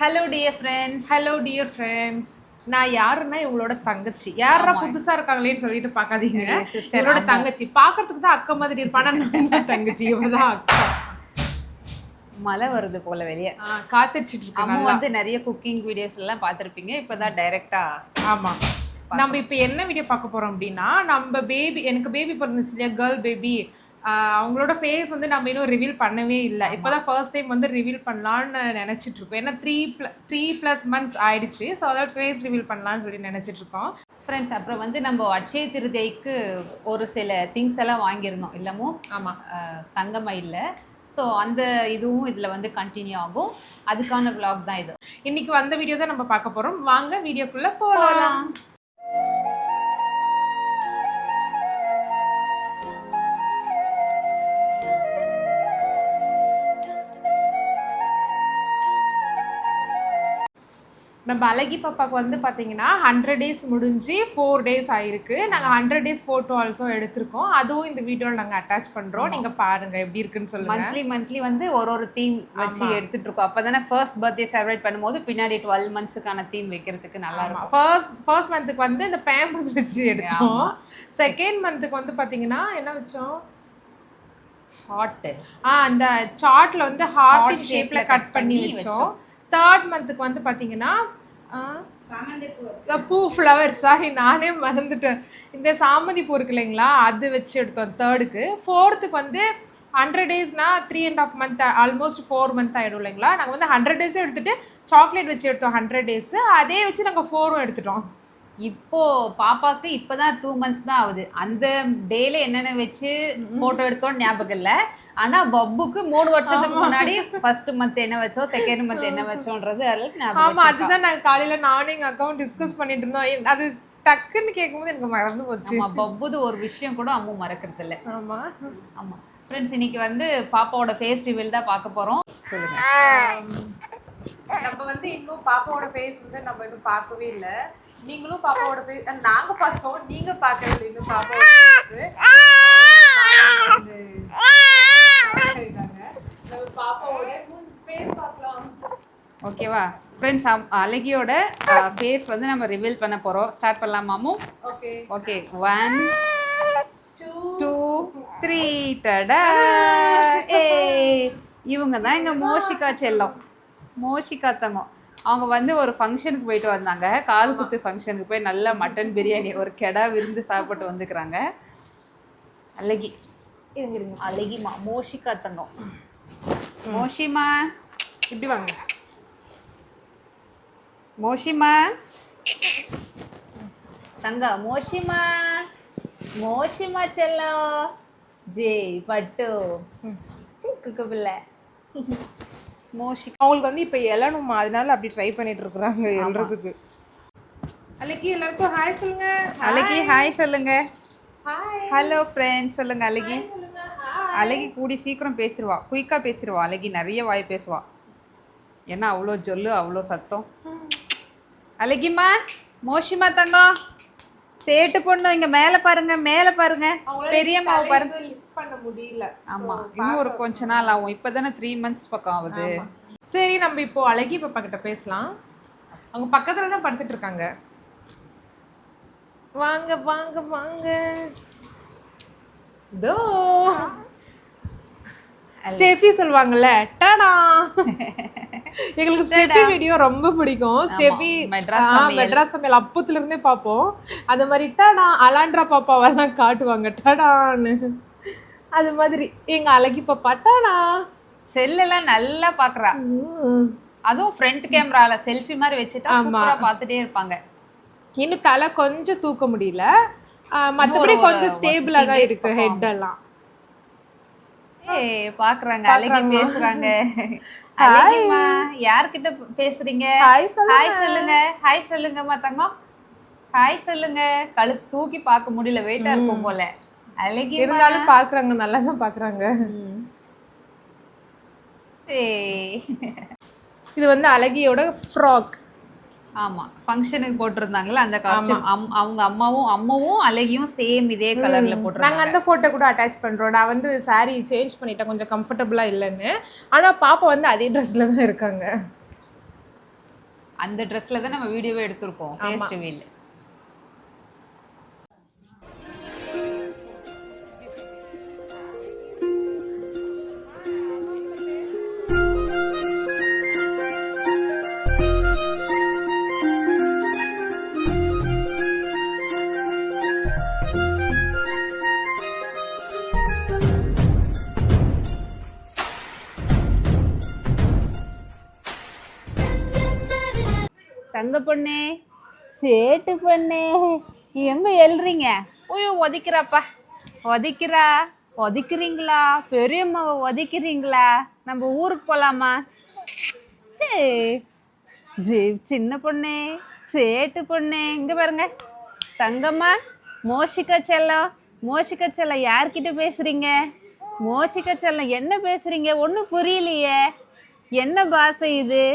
Hello dear friends. Hello dear friends. நான் யாருன்னா இவங்களோட தங்கச்சி. யாரா புதுசா இருக்காங்களேன்னு சொல்லிட்டு பார்க்காதீங்க. இவங்களோட தங்கச்சி பார்க்கறதுக்கு தான் அக்கா மாதிரி இருப்பானா, நான் தங்கச்சி. இவதான் அக்கா. மழை வருது போல வெளியே காத்துச்சிட்டு இருக்கு. அம்மா வந்து நிறைய குக்கிங் வீடியோஸ் எல்லாம் பார்த்துருப்பீங்க. இப்போதான் டைரக்டா. ஆமா, நம்ம இப்போ என்ன வீடியோ பார்க்க போறோம் அப்படின்னா, நம்ம எனக்கு பேபி பிறந்துச்சு இல்லையா, கேர்ள் பேபி. அவங்களோட ஃபேஸ் வந்து நம்ம இன்னும் ரிவீல் பண்ணவே இல்லை. இப்போதான் ஃபர்ஸ்ட் டைம் வந்து ரிவீல் பண்ணலான்னு நினச்சிட்டு இருக்கோம். ஏன்னா 3+ months ஆயிடுச்சு. ஸோ அதாவது ஃபேஸ் ரிவீல் பண்ணலான்னு சொல்லி நினச்சிட்டு இருக்கோம் ஃப்ரெண்ட்ஸ். அப்புறம் வந்து நம்ம அட்சய திருதிக்கு ஒரு சில திங்ஸ் எல்லாம் வாங்கியிருந்தோம் இல்லமோ. ஆமாம், தங்கமயில. ஸோ அந்த இதுவும் இதில் வந்து கண்டினியூ ஆகும். அதுக்கான விளாக் தான் இது. இன்னைக்கு அந்த வீடியோ தான் நம்ம பார்க்க போகிறோம். வாங்க வீடியோக்குள்ளே போகலாம். நம்ம அழகி பாப்பாவுக்கு வந்து பார்த்தீங்கன்னா 100 days முடிஞ்சு 4 days ஆயிருக்கு. நாங்கள் 100 days ஃபோட்டோ ஆல்சோ எடுத்திருக்கோம். அதுவும் இந்த வீடியோவில் நாங்கள் அட்டாச் பண்ணுறோம். நீங்கள் பாருங்க எப்படி இருக்குன்னு சொல்லுங்கள். மந்த்லி வந்து ஒரு தீம் வச்சு எடுத்துட்டு இருக்கோம். அப்போ தானே ஃபர்ஸ்ட் பர்த்டே செலிப்ரேட் பண்ணும்போது பின்னாடி 12 monthsக்கான தீம் வைக்கிறதுக்கு நல்லா இருக்கும். ஃபர்ஸ்ட் மந்த்துக்கு வந்து இந்த பேம்பர்ஸ் வச்சு எடுத்தோம். செகண்ட் மந்த்துக்கு வந்து பார்த்தீங்கன்னா என்ன வச்சோம், ஹார்ட். அந்த சார்ட்ல வந்து ஹார்ட் ஷேப்ல கட் பண்ணி வச்சோம். தேர்ட் மந்த்துக்கு வந்து பார்த்தீங்கன்னா பூ ஃப்ளவர். சாரி, நானே மறந்துட்டேன். இந்த சாமந்தி பூ இருக்கு இல்லைங்களா, அது வச்சு எடுத்தோம் தேர்டுக்கு. ஃபோர்த்துக்கு வந்து 100 daysனா 3.5 months, ஆல்மோஸ்ட் 4 months ஆகிடும் இல்லைங்களா. நாங்கள் வந்து 100 days எடுத்துட்டு சாக்லேட் வச்சு எடுத்தோம் 100 days. அதே வச்சு நாங்கள் 4ம் எடுத்துட்டோம். இப்போ பாப்பாக்கு இப்போதான் 2 months தான் ஆகுது. அந்த டேல என்னென்ன வச்சு போட்டோ எடுத்தோம்னு ஞாபகம் இல்லை. ஆனா பப்புக்கு 3 வருஷத்துக்கு முன்னாடி ஃபர்ஸ்ட் மந்த் என்ன வச்சோம், செகண்ட் மந்த் என்ன வச்சோன்றது ஞாபகம். ஆமா, அதுதான் நாங்கள் காலையில நானும் எங்க அக்கௌண்ட் டிஸ்கஸ் பண்ணிட்டு இருந்தோம். அது டக்குன்னு கேட்கும்போது எனக்கு மறந்து போச்சு. பப்புது ஒரு விஷயம் கூட அம்மா மறக்கிறது இல்லை. ஆமா ஆமா ஃப்ரெண்ட்ஸ், இன்னைக்கு வந்து பாப்பாவோட ஃபேஸ் ரிவீல் தான் பார்க்க போறோம். சொல்லுங்க. நம்ம வந்து இன்னும் பாப்பாவோட ஃபேஸ் வந்து நம்ம இன்னும் பார்க்கவே இல்லை. நீங்களும் பாப்பாவோட ஃபேஸ் நாங்க பார்த்தோம், நீங்க பார்க்கவே இன்னும் பாப்பாவோட ஃபேஸ். ஓகேவா ஃப்ரெண்ட்ஸ், அழகியோட ஃபேஸ் வந்து நம்ம ரிவீல் பண்ண போறோம். ஸ்டார்ட் பண்ணலாமாமோ? ஓகே 1 2 3 டடா. இவங்க தான் எங்க மோஷிகா செல்லம், மோஷிகா தங்கம். அவங்க வந்து ஒரு ஃபங்க்ஷனுக்கு போயிட்டு வந்தாங்க. காது குத்து ஃபங்க்ஷனுக்கு போய் நல்ல மட்டன் பிரியாணி, ஒரு கெடா விருந்து சாப்பிட்டு வந்துக்கிறாங்க. அழகி இருங்க அழகிமா, மோஷிகா தங்கம். மோஷிமா இப்படி வாங்க. மோஷிமா தங்கா, மோஷிமா மோஷிமா செல்லம். ஜெய் பட்டு சிக்கு பிள்ளை மோஷிகா. அவங்களுக்கு வந்து இப்போ எழணுமா, அதனால அப்படி ட்ரை பண்ணிட்டு இருக்கிறாங்க எழுறதுக்கு. அழகி எல்லாருக்கும் ஹாய் சொல்லுங்க. அழகி ஹாய் சொல்லுங்க. ஹலோ ஃப்ரெண்ட்ஸ் சொல்லுங்க. அழகி அழகி கூடி சீக்கிரம் பேசிடுவா, குயிக்காக பேசிடுவா. அழகி நிறைய வாய் பேசுவா, ஏன்னா அவ்வளோ ஜொல்லு, அவ்வளோ சத்தம். அழகிம்மா, மோஷிமா தங்கம், சேட்டு பொண்ணு இங்கே மேலே பாருங்க, மேலே பாருங்க, பெரியம்மாவை பாருங்க. பண்ண முடியல. ஆமா, இன்னும் ஒரு கொஞ்ச நாள் ஆகும். இப்போதானே 3 months பக்கம் ஆகுது. சரி, நம்ம இப்போ அழகி பாப்பா கிட்ட பேசலாம். அவங்க பக்கத்துல தான் படுத்துட்டு இருக்காங்க. வாங்க வாங்க வாங்க. தோ ஸ்டெஃபி சொல்லுவாங்கல்ல, டடா. எங்களுக்கு ஸ்டெஃபி வீடியோ ரொம்ப பிடிக்கும். ஸ்டெஃபி மெட்ராஸ் சமையல் அப்பத்துல இருந்தே பார்ப்போம். அந்த மாதிரி டடா அலாண்ட்ரா பாப்பாவெல்லாம் காட்டுவாங்க டடான்னு. அது மாதிரி எங்க அழகி பாப்பா டடா. செல்லெல்லாம் நல்லா பாக்குறா. அதுவும் ஃப்ரண்ட் கேமரால செல்ஃபி மாதிரி வச்சுட்டா சூப்பரா பார்த்துட்டே இருப்பாங்க. இன்னும் தலை கொஞ்சம் தூக்க முடியல, மற்றபடி கொஞ்சம் ஸ்டேபிளா தான் இருக்கு ஹெட் எல்லாம். பாக்குறாங்க, அழகி பேசுறாங்க. அழகிமா, யார்கிட்ட பேசுறீங்க? ஹாய் சொல்லுங்க. ஹாய் சொல்லுங்கம்மா தங்கம், ஹாய் சொல்லுங்க. கழுத்து தூக்கி பார்க்க முடியல, வெயிட்டா இருக்கும் போல. அழகி இருந்தாலும் பாக்குறாங்க, நல்லா தான் பாக்குறாங்க. இது வந்து அழகியோட ஃப்ராக். ஆமா, ஃபங்க்ஷனுக்கு போட்டிருந்தாங்கல்ல அந்த காஸ்டியூம். அவங்க அம்மாவும் அழகியும் சேம் இதே கலர்ல போட்டிருந்தாங்க. நாங்கள் அந்த ஃபோட்டோ கூட அட்டாச் பண்ணுறோம். நான் வந்து சாரீ சேஞ்ச் பண்ணிட்டேன், கொஞ்சம் கம்ஃபர்டபுளாக இல்லைன்னு. ஆனால் பாப்பா வந்து அதே ட்ரெஸ்ல தான் இருக்காங்க. அந்த ட்ரெஸ்ல தான் நம்ம வீடியோவே எடுத்திருக்கோம் ஃபேஸ் ரிவீல். தங்க பொண்ணே, சேட்டு பொண்ணே, எங்க எழுறீங்க? ஓய்யோ உதைக்கிறாப்பா, உதைக்கிறா. உதைக்கிறீங்களா? பெரியம்மாவை உதைக்கிறீங்களா? நம்ம ஊருக்கு போகலாமா? சின்ன பொண்ணே, சேட்டு பொண்ணே, இங்கே பாருங்க. தங்கம்மா, மோஷிகா செல்லம், மோஷிகா செல்லம் யார்கிட்ட பேசுறீங்க? மோஷிகா செல்லம் என்ன பேசுறீங்க? ஒன்றும் புரியலையே. என்ன பாசை இது?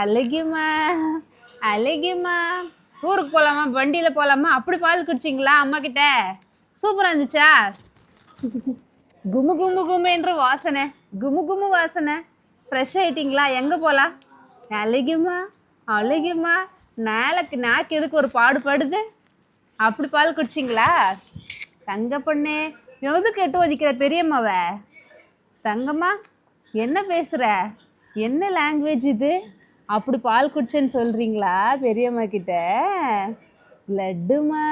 அழகிமா, அழகிமா, ஊருக்கு போகலாமா? வண்டியில் போகலாமா? அப்படி பால் குடிச்சிங்களா அம்மா கிட்ட? சூப்பராக இருந்துச்சா? குமு குமு குமு என்று வாசனை, குமு குமு வாசனை. ஃப்ரெஷ் ஆகிட்டிங்களா? எங்கே போகலாம்? அழகிமா, அழகிமா, நாக்கு எதுக்கு ஒரு பாடுபடுது? அப்படி பால் குடிச்சிங்களா? தங்க பொண்ணே, எது கெட்டு ஒதிக்கிற பெரியம்மாவை? தங்கம்மா, என்ன பேசுகிற? என்ன லாங்குவேஜ் இது? அப்படி பால் குடிச்சேன்னு சொல்கிறீங்களா பெரியம்மா கிட்ட? லட்டுமா,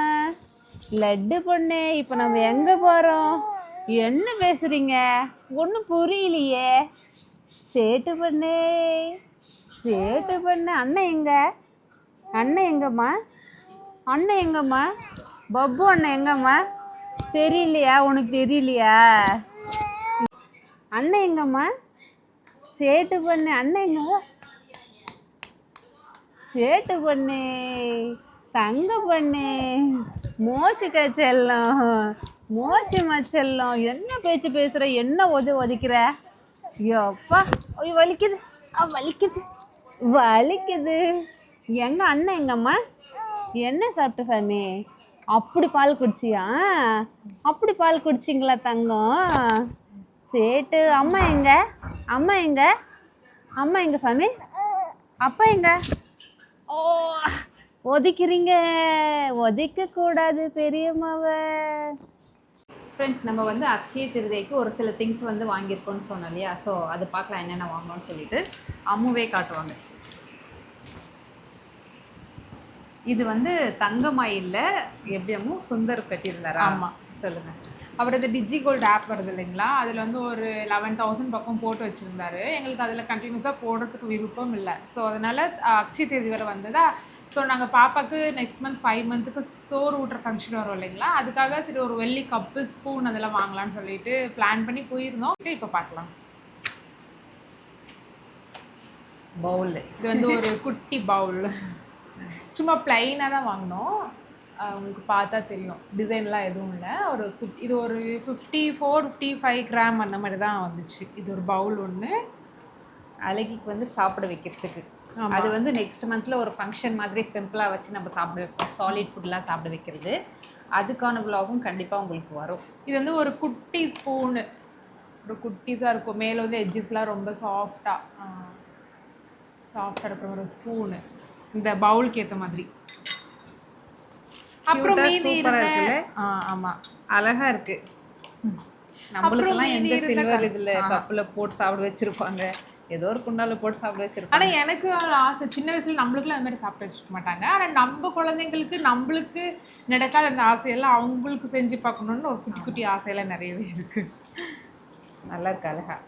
லட்டு பொண்ணு, இப்போ நம்ம எங்கே போகிறோம்? என்ன பேசுகிறீங்க? ஒன்றும் புரியலையே. சேட்டு பொண்ணு, சேட்டு பொண்ணு, அண்ணன் எங்க? அண்ணன் எங்கம்மா? அண்ணன் எங்கம்மா? பப்பு அண்ணன் எங்கம்மா? தெரியலையா? உனக்கு தெரியலையா? அண்ணன் எங்கம்மா? சேட்டு பொண்ணு, அண்ணன் எங்க? சேட்டு பொண்ணு, தங்க பொண்ணு, மோசிக்க செல்லம், மோசிமா செல்லம், என்ன பேச்சு பேசுகிற? என்ன ஒதுக்கிற? ஐயோப்பா, ஐயோ வலிக்குது, வலிக்குது, வலிக்குது. எங்க அண்ணன் எங்கம்மா? என்ன சாப்பிட்ட சாமி? அப்படி பால் குடிச்சியா? அப்படி பால் குடிச்சிங்களா தங்கம்? சேட்டு, அம்மா எங்க? அம்மா எங்க? அம்மா எங்க சாமி? அப்பா எங்க? ஓ, ஒதுக்கிறீங்க. ஒதுக்கக்கூடாது பெரியம்மாவை. ஃப்ரெண்ட்ஸ், நம்ம வந்து அக்ஷய திருதிக்கு ஒரு சில திங்ஸ் வந்து வாங்கியிருக்கோன்னு சொன்னோம் இல்லையா? ஸோ அது பார்க்கலாம் என்னென்ன வாங்கணும்னு சொல்லிட்டு அம்முவே காட்டுவாங்க. இது வந்து தங்கமயில்ல எப்படியமோ சுந்தர் கட்டியிருந்தாரா? ஆமாம், சொல்லுங்கள். அவரது டிஜி கோல்டு ஆப் வருது இல்லைங்களா, அதில் வந்து ஒரு 11,000 பக்கம் போட்டு வச்சுருந்தாரு. எங்களுக்கு அதில் கண்டினியூஸாக போடுறதுக்கு விருப்பம் இல்லை. ஸோ அதனால் அக்ஷய தேதி வரை வந்ததா. ஸோ நாங்கள் பாப்பாவுக்கு நெக்ஸ்ட் மந்த் 5 மந்த்துக்கு சோறு ஊட்டுற ஃபங்க்ஷன் வரும் இல்லைங்களா, அதுக்காக சரி ஒரு வெள்ளி கப்பு, ஸ்பூன் அதெல்லாம் வாங்கலான்னு சொல்லிட்டு பிளான் பண்ணி போயிருந்தோம். இப்போ பார்க்கலாம். பவுல், இது வந்து ஒரு குட்டி பவுல், சும்மா பிளைனாக தான் வாங்கினோம். உங்களுக்கு பார்த்தா தெரியும், டிசைன்லாம் எதுவும் இல்லை. ஒரு இது ஒரு 54-55 கிராம் அந்த மாதிரி தான் வந்துச்சு. இது ஒரு பவுல் ஒன்று அழகிக்கு வந்து சாப்பிட வைக்கிறதுக்கு. அது வந்து நெக்ஸ்ட் மந்த்தில் ஒரு ஃபங்க்ஷன் மாதிரி சிம்பிளாக வச்சு நம்ம சாப்பிட வைப்போம். சாலிட் ஃபுட்லாம் சாப்பிட வைக்கிறது. அதுக்கான விலாகும் கண்டிப்பாக உங்களுக்கு வரும். இது வந்து ஒரு குட்டி ஸ்பூனு, ஒரு குட்டிஸாக இருக்கும். மேலே வந்து எட்ஜஸ்லாம் ரொம்ப சாஃப்டாக இருக்கிற ஒரு ஸ்பூனு, இந்த பவுலுக்கு ஏற்ற மாதிரி. அப்புறம் மீதி இருக்குல்ல, ஆமாம், அழகாக இருக்குது. நம்மளுக்கெல்லாம் எந்த சில்வர் இதில் கப்பில் போட்டு சாப்பிட வச்சுருப்பாங்க, ஏதோ ஒரு குண்டால போட்டு சாப்பிட வச்சிருப்பாங்க. ஆனால் எனக்கு ஆசை, சின்ன வயசுல நம்மளுக்குலாம் அந்த மாதிரி சாப்பிட வச்சுருக்க மாட்டாங்க. ஆனால் நம்ம குழந்தைங்களுக்கு நம்மளுக்கு நடக்காத அந்த ஆசையெல்லாம் அவங்களுக்கு செஞ்சு பார்க்கணுன்னு ஒரு குட்டி குட்டி ஆசையெல்லாம் நிறையவே இருக்குது. நல்லா இருக்கு, அழகா.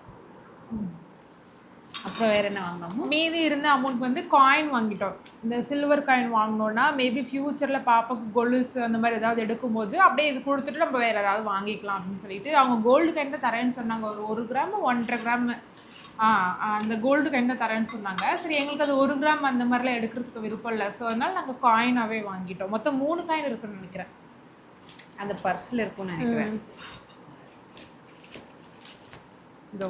அப்புறம் வேறு என்ன வாங்கினோம்? மீதி இருந்த அமௌண்ட் வந்து காயின் வாங்கிட்டோம். இந்த சில்வர் காயின் வாங்கினோன்னா மேபி ஃப்யூச்சரில் பாப்பாவுக்கு கொலுசு அந்த மாதிரி ஏதாவது எடுக்கும்போது அப்படியே இது கொடுத்துட்டு நம்ம வேறு ஏதாவது வாங்கிக்கலாம் அப்படின்னு சொல்லிட்டு அவங்க கோல்டு காயின் தான் தரேன்னு சொன்னாங்க. ஒரு 1 கிராம் 1.5 கிராம் அந்த கோல்டு காயின் தான் தரேன்னு சொன்னாங்க. சரி, எங்களுக்கு அது 1 கிராம் அந்த மாதிரிலாம் எடுக்கிறதுக்கு விருப்பம் இல்லை. ஸோ அதனால் நாங்கள் காயினாகவே வாங்கிட்டோம். மொத்தம் 3 காயின் இருக்குன்னு நினைக்கிறேன். அந்த பர்ஸில் இருக்குன்னு நினைக்கிறேன். இதோ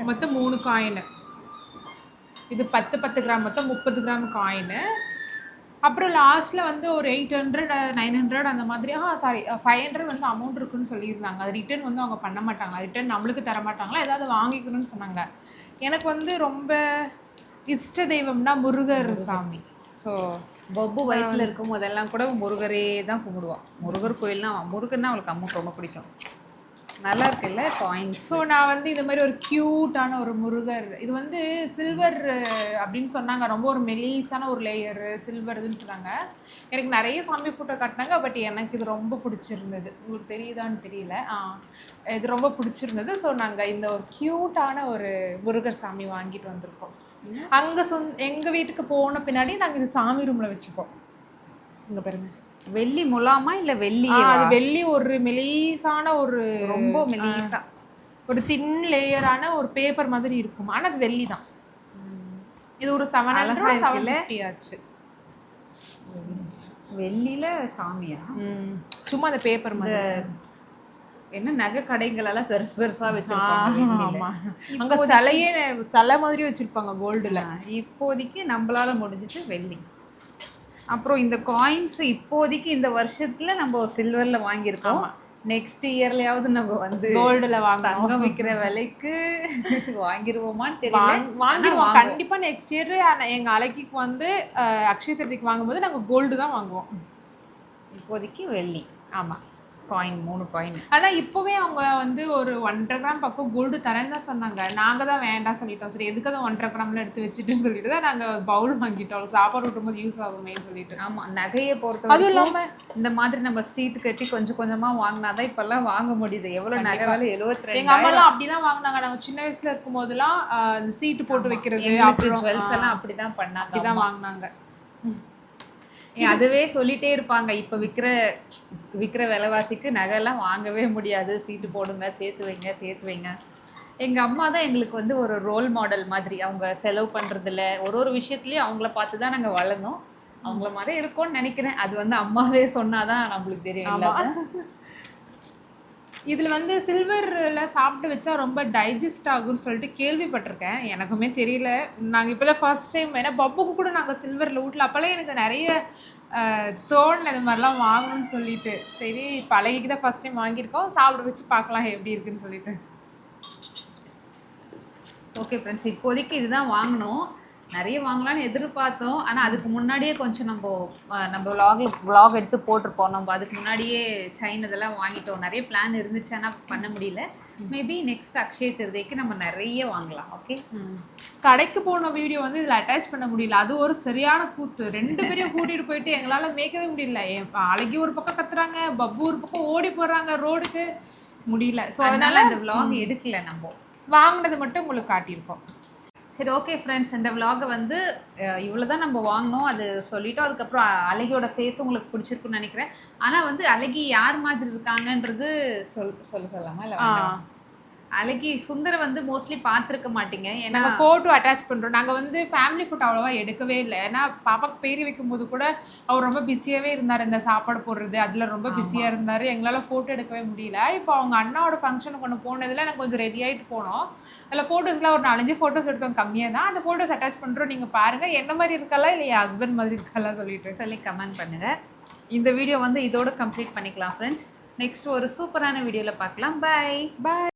மொத்தம் 3 காயின். இது 10 கிராம், மொத்தம் 30 கிராம் காயின். அப்புறம் லாஸ்ட்டில் வந்து ஒரு 800 900 அந்த மாதிரி சாரி 500 வந்து அமௌண்ட் இருக்குன்னு சொல்லியிருந்தாங்க. அது ரிட்டர்ன் வந்து அவங்க பண்ண மாட்டாங்க, ரிட்டர்ன் நம்மளுக்கு தர மாட்டாங்களா, ஏதாவது வாங்கிக்கணும்னு சொன்னாங்க. எனக்கு வந்து ரொம்ப இஷ்ட தெய்வம்னா முருகர் சாமி. ஸோ பப்பு வயிற்றுல இருக்கும் போதெல்லாம் கூட முருகரே தான் கும்பிடுவான். முருகர் கோயில்னா முருகன்னா அவளுக்கு அம்மாவுக்கு ரொம்ப பிடிக்கும். நல்லா இருக்குல்ல காயின்ஸ். ஸோ நான் வந்து இந்த மாதிரி ஒரு க்யூட்டான ஒரு முருகர், இது வந்து சில்வர் அப்படின்னு சொன்னாங்க, ரொம்ப ஒரு மெலீஸான ஒரு லேயரு சில்வர் இதுன்னு சொன்னாங்க. எனக்கு நிறைய சாமி ஃபோட்டோ காட்டினாங்க, பட் எனக்கு இது ரொம்ப பிடிச்சிருந்தது. உங்களுக்கு தெரியுதான்னு தெரியல. இது ரொம்ப பிடிச்சிருந்தது. ஸோ நாங்கள் இந்த ஒரு க்யூட்டான ஒரு முருகர் சாமி வாங்கிட்டு வந்திருக்கோம். அங்கே எங்கள் வீட்டுக்கு போன பின்னாடி நாங்கள் இது சாமி ரூமில் வச்சுப்போம். இங்கே பாருங்க, வெள்ளி முலாமா இல்லை வெள்ளி? அது வெள்ளி ஒரு மெலீஸான ஒரு ரொம்ப மெலீஸா ஒரு தின் லேயரான ஒரு பேப்பர் மாதிரி இருக்கும். ஆனால் அது வெள்ளி தான். இது ஒரு 750 ஆச்சு. வெள்ளியில சாமியா? சும்மா அந்த பேப்பர் மாதிரி. என்ன நகை கடைகள் எல்லாம் பெருசு பெருசா வச்சிருப்பாங்க. அங்க சிலையே சிலை மாதிரி வச்சிருப்பாங்க கோல்டுல. இப்போதைக்கு நம்மளால முடிஞ்சிட்டு வெள்ளி. அப்புறம் இந்த காயின்ஸ் இப்போதைக்கு இந்த வருஷத்துல நம்ம சில்வர்ல வாங்கியிருக்கோம். நெக்ஸ்ட் இயர்லயாவது நம்ம வந்து கோல்டுல தங்கம் விற்கிற விலைக்கு வாங்கிடுவோமான்னு தெரியல. வாங்கிடுவோம் கண்டிப்பா. நெக்ஸ்ட் இயர் எங்க அழகிக்கு வந்து அக்ஷய திருதிக்கு வாங்கும்போது நாங்க கோல்டு தான் வாங்குவோம். இப்போதைக்கு வெள்ளி. ஆமா, காயின் 3 காயின். ஆனால் இப்போவே அவங்க வந்து ஒரு 1.5 கிராம் பக்கம் கோல்டு தரேன்னு தான் சொன்னாங்க. நாங்கள் தான் வேண்டாம் சொல்லிட்டோம். சரி எதுக்கு அதை 1.5 கிராமில் எடுத்து வச்சுட்டுன்னு சொல்லிட்டு தான் நாங்கள் பவுல் வாங்கிட்டோம், சாப்பாடு விட்டும்போது யூஸ் ஆகுமேன்னு சொல்லிட்டு. ஆமாம், நகையை பொறுத்த அதுவும் இல்லாமல் இந்த மாதிரி நம்ம சீட்டு கட்டி கொஞ்சம் கொஞ்சமாக வாங்கினாதான் இப்போல்லாம் வாங்க முடியுது. எவ்வளோ நகை வேலை 72. எங்கள் அம்மாலாம் அப்படி தான் வாங்கினாங்க. நாங்கள் சின்ன வயசில் இருக்கும் போதெல்லாம் சீட்டு போட்டு வைக்கிறது, அப்புறம் ஜுவல்ஸ் எல்லாம் அப்படி தான் பண்ணாங்க, அப்படி தான் வாங்கினாங்க. அதுவே சொல்லிட்டே இருப்பாங்க, இப்போ விற்கிற விலைவாசிக்கு நகைலாம் வாங்கவே முடியாது, சீட்டு போடுங்க, சேர்த்து வைங்க. எங்கள் அம்மா தான் எங்களுக்கு வந்து ஒரு ரோல் மாடல் மாதிரி. அவங்க செலவு பண்ணுறதில்ல, ஒரு விஷயத்துலேயும் அவங்கள பார்த்து தான் நாங்கள் வளர்ந்தோம். அவங்கள மாதிரி இருக்கோம்னு நினைக்கிறேன். அது வந்து அம்மாவே சொன்னாதான் நம்மளுக்கு தெரியும். இதில் வந்து சில்வரில் சாப்பிட்டு வச்சா ரொம்ப டைஜஸ்ட் ஆகும்னு சொல்லிட்டு கேள்விப்பட்டிருக்கேன். எனக்குமே தெரியல. நாங்கள் இப்போலாம் ஃபர்ஸ்ட் டைம், ஏன்னா பப்புக்கு கூட நாங்கள் சில்வரில் வீட்டில் அப்போல்லாம் எனக்கு நிறைய தோணல இது மாதிரிலாம் வாங்கணும்னு சொல்லிட்டு. சரி பழகிக்கு தான் ஃபர்ஸ்ட் டைம் வாங்கியிருக்கோம், சாப்பிட வச்சு பார்க்கலாம் எப்படி இருக்குன்னு சொல்லிட்டு. ஓகே ஃப்ரெண்ட்ஸ், இப்போதைக்கு இதுதான் வாங்கினோம். நிறைய வாங்கலாம்னு எதிர்பார்த்தோம். ஆனால் அதுக்கு முன்னாடியே கொஞ்சம் நம்ம vlog எடுத்து போட்டிருப்போம். நம்ம அதுக்கு முன்னாடியே செயின் இதெல்லாம் வாங்கிட்டோம். நிறைய பிளான் இருந்துச்சு, ஆனால் பண்ண முடியல. மேபி நெக்ஸ்ட் அக்ஷய திருதிக்கு நம்ம நிறைய வாங்கலாம். ஓகே, கடைக்கு போன வீடியோ வந்து இதில் அட்டாச் பண்ண முடியல. அது ஒரு சரியான கூத்து. 2 பேரையும் கூட்டிகிட்டு போயிட்டு எங்களால் மேய்க்கவே முடியல. அழகி ஒரு பக்கம் கத்துறாங்க, பப்பு ஒரு பக்கம் ஓடி போடுறாங்க ரோடுக்கு, முடியல. ஸோ அதனால அந்த vlog எடுக்கல. நம்ம வாங்கினது மட்டும் உங்களுக்கு காட்டியிருக்கோம். சரி, ஓகே ஃப்ரெண்ட்ஸ், இந்த விலாகை வந்து இவ்வளோ தான் நம்ம வாங்கினோம், அது சொல்லிட்டோம். அதுக்கப்புறம் அழகியோட ஃபேஸ் உங்களுக்கு பிடிச்சிருக்குன்னு நினைக்கிறேன். ஆனால் வந்து அழகி யார் மாதிரி இருக்காங்கன்றது சொல்லாமா இல்லை? அழகி சுந்தர வந்து மோஸ்ட்லி பார்த்துருக்க மாட்டீங்க, ஏன்னா ஃபோட்டோ அட்டாச் பண்ணுறோம். நாங்கள் வந்து ஃபேமிலி ஃபோட்டோ அவ்வளோவா எடுக்கவே இல்லை. ஏன்னா பாப்பாக்கு பேரி வைக்கும் போது கூட அவர் ரொம்ப பிஸியாகவே இருந்தார். இந்த சாப்பாடு போடுறது அதில் ரொம்ப பிஸியாக இருந்தார். எங்களால் ஃபோட்டோ எடுக்கவே முடியல. இப்போ அவங்க அண்ணாவோட ஃபங்க்ஷனுக்கு ஒன்று போனதில் நாங்கள் கொஞ்சம் ரெடி ஆகிட்டு போனோம். அதில் ஃபோட்டோஸ்லாம் ஒரு 4-5 ஃபோட்டோஸ் எடுத்தோம், கம்மியாக தான். அந்த ஃபோட்டோஸ் அட்டாச் பண்ணுறோம், நீங்கள் பாருங்கள். என்ன மாதிரி இருக்கலாம் இல்லை என் ஹஸ்பண்ட் மாதிரி இருக்கலாம் சொல்லி கமெண்ட் பண்ணுங்கள். இந்த வீடியோ வந்து இதோட கம்ப்ளீட் பண்ணிக்கலாம் ஃப்ரெண்ட்ஸ். நெக்ஸ்ட் ஒரு சூப்பரான வீடியோவில் பார்க்கலாம். பாய்.